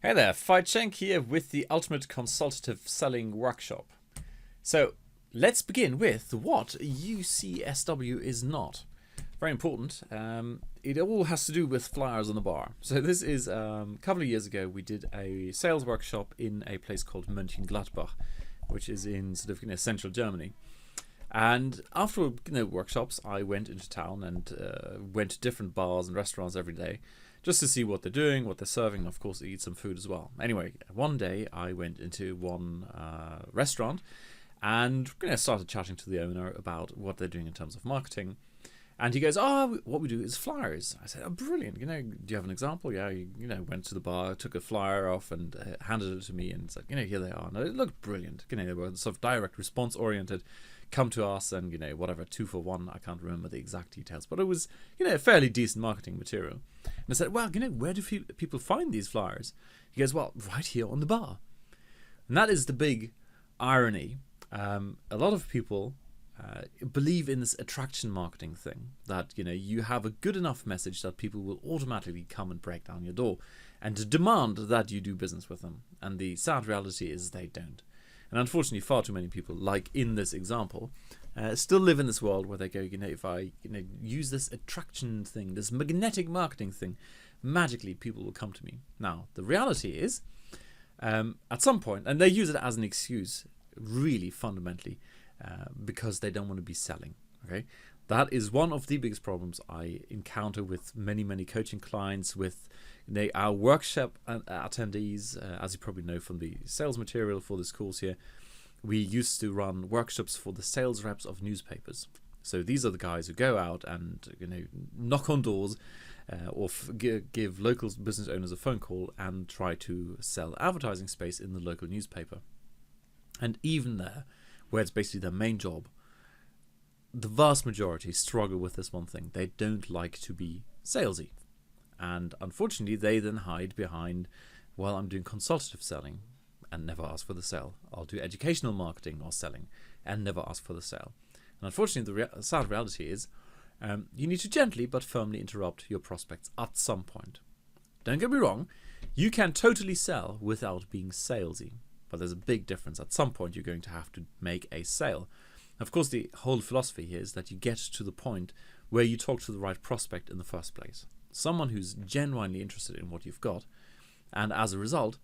Hey there, Schenk here with the Ultimate Consultative Selling Workshop. So let's begin with what UCSW is not. Very important. It all has to do with flyers on the bar. So this is a couple of years ago we did a sales workshop in a place called Mönchengladbach, which is in sort of central Germany. And after workshops, I went into town and went to different bars and restaurants every day, just to see what they're doing, what they're serving, and of course eat some food as well. Anyway, one day I went into one restaurant and started chatting to the owner about what they're doing in terms of marketing. And he goes, what we do is flyers. I said, oh, brilliant. Do you have an example? Yeah, went to the bar, took a flyer off and handed it to me and said, here they are. And it looked brilliant. They were sort of direct response oriented. Come to us and, whatever, 2 for 1. I can't remember the exact details, but it was, fairly decent marketing material. And I said, well, where do people find these flyers? He goes, well, right here on the bar. And that is the big irony. A lot of people believe in this attraction marketing thing that, you have a good enough message that people will automatically come and break down your door and to demand that you do business with them. And the sad reality is they don't. And unfortunately, far too many people, like in this example, still live in this world where they go, if I use this attraction thing, this magnetic marketing thing, magically people will come to me. Now, the reality is, at some point, and they use it as an excuse, really fundamentally, because they don't want to be selling. Okay, that is one of the biggest problems I encounter with many, many coaching clients, with our workshop attendees. As you probably know from the sales material for this course here, we used to run workshops for the sales reps of newspapers. So these are the guys who go out and knock on doors or give local business owners a phone call and try to sell advertising space in the local newspaper. And even there, where it's basically their main job, the vast majority struggle with this one thing. They don't like to be salesy. And unfortunately, they then hide behind, well, I'm doing consultative selling and never ask for the sale. I'll do educational marketing or selling and never ask for the sale. And unfortunately, the sad reality is you need to gently but firmly interrupt your prospects at some point. Don't get me wrong, you can totally sell without being salesy. But there's a big difference. At some point, you're going to have to make a sale. Of course, the whole philosophy here is that you get to the point where you talk to the right prospect in the first place. Someone who's genuinely interested in what you've got. And as a result,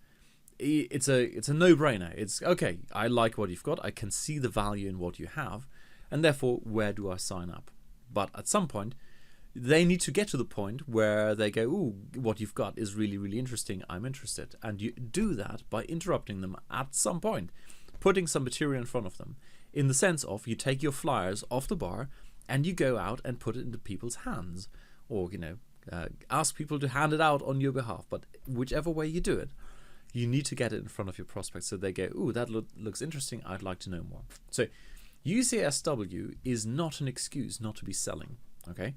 it's a no-brainer. It's, okay, I like what you've got. I can see the value in what you have. And therefore, where do I sign up? But at some point, they need to get to the point where they go, ooh, what you've got is really, really interesting. I'm interested. And you do that by interrupting them at some point, putting some material in front of them, in the sense of you take your flyers off the bar and you go out and put it into people's hands, or, ask people to hand it out on your behalf. But whichever way you do it, you need to get it in front of your prospects so they go, ooh, that looks interesting. I'd like to know more. So UCSW is not an excuse not to be selling. Okay.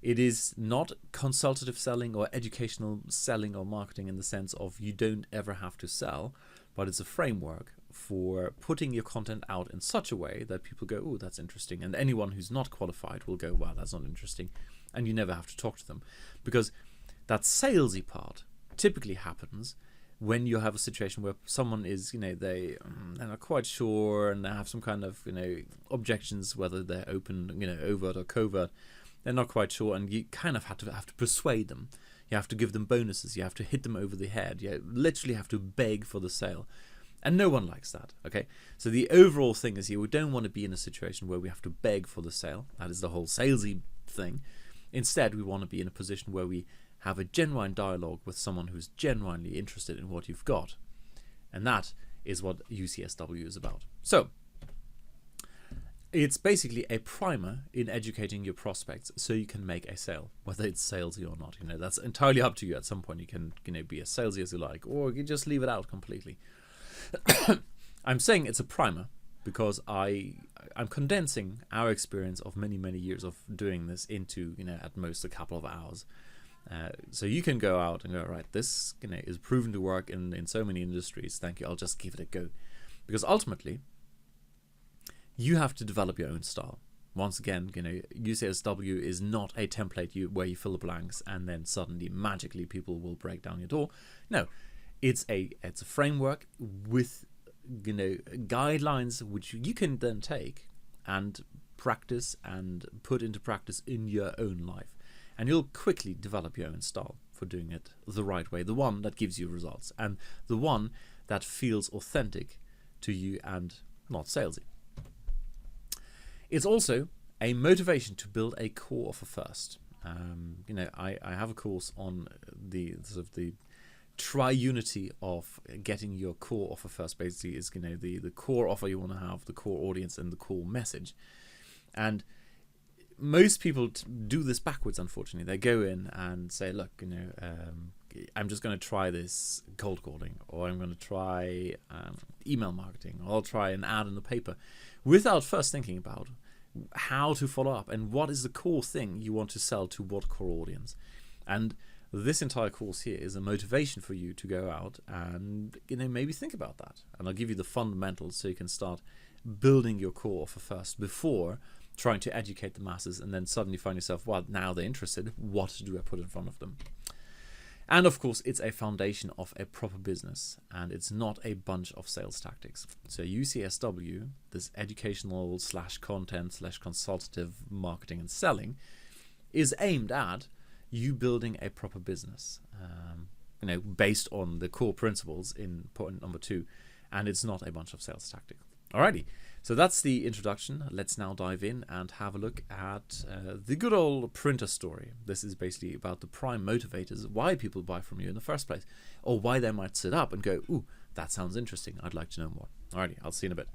It is not consultative selling or educational selling or marketing in the sense of you don't ever have to sell, but it's a framework for putting your content out in such a way that people go, oh, that's interesting. And anyone who's not qualified will go, wow, that's not interesting. And you never have to talk to them, because that salesy part typically happens when you have a situation where someone is, they're not quite sure and they have some kind of, objections, whether they're open, overt or covert. They're not quite sure, and you kind of have to persuade them. You have to give them bonuses. You have to hit them over the head. You literally have to beg for the sale. And no one likes that, okay? So the overall thing is here, we don't want to be in a situation where we have to beg for the sale. That is the whole salesy thing. Instead, we want to be in a position where we have a genuine dialogue with someone who's genuinely interested in what you've got. And that is what UCSW is about. So it's basically a primer in educating your prospects so you can make a sale, whether it's salesy or not. That's entirely up to you. At some point, you can be as salesy as you like, or you just leave it out completely. I'm saying it's a primer because I'm condensing our experience of many, many years of doing this into, at most a couple of hours. So you can go out and go, right, this is proven to work in so many industries. Thank you. I'll just give it a go. Because ultimately, you have to develop your own style. Once again, UCSW is not a template where you fill the blanks and then suddenly magically people will break down your door. No, It's a framework with guidelines which you can then take and practice and put into practice in your own life, and you'll quickly develop your own style for doing it the right way, the one that gives you results and the one that feels authentic to you and not salesy. It's also a motivation to build a core offer first. I have a course on the sort of the triunity of getting your core offer first. Basically, is the core offer you want to have, the core audience, and the core message. And most people do this backwards. Unfortunately, they go in and say, "Look, I'm just going to try this cold calling, or I'm going to try email marketing, or I'll try an ad in the paper," without first thinking about how to follow up and what is the core thing you want to sell to what core audience. And this entire course here is a motivation for you to go out and maybe think about that. And I'll give you the fundamentals so you can start building your core offer first before trying to educate the masses and then suddenly find yourself, well, now they're interested, what do I put in front of them? And of course, it's a foundation of a proper business, and it's not a bunch of sales tactics. So UCSW, this educational / content / consultative marketing and selling, is aimed at you building a proper business, based on the core principles in point number 2, and it's not a bunch of sales tactics. Alrighty, so that's the introduction. Let's now dive in and have a look at the good old printer story. This is basically about the prime motivators, why people buy from you in the first place, or why they might sit up and go, "Ooh, that sounds interesting. I'd like to know more." Alrighty, I'll see you in a bit.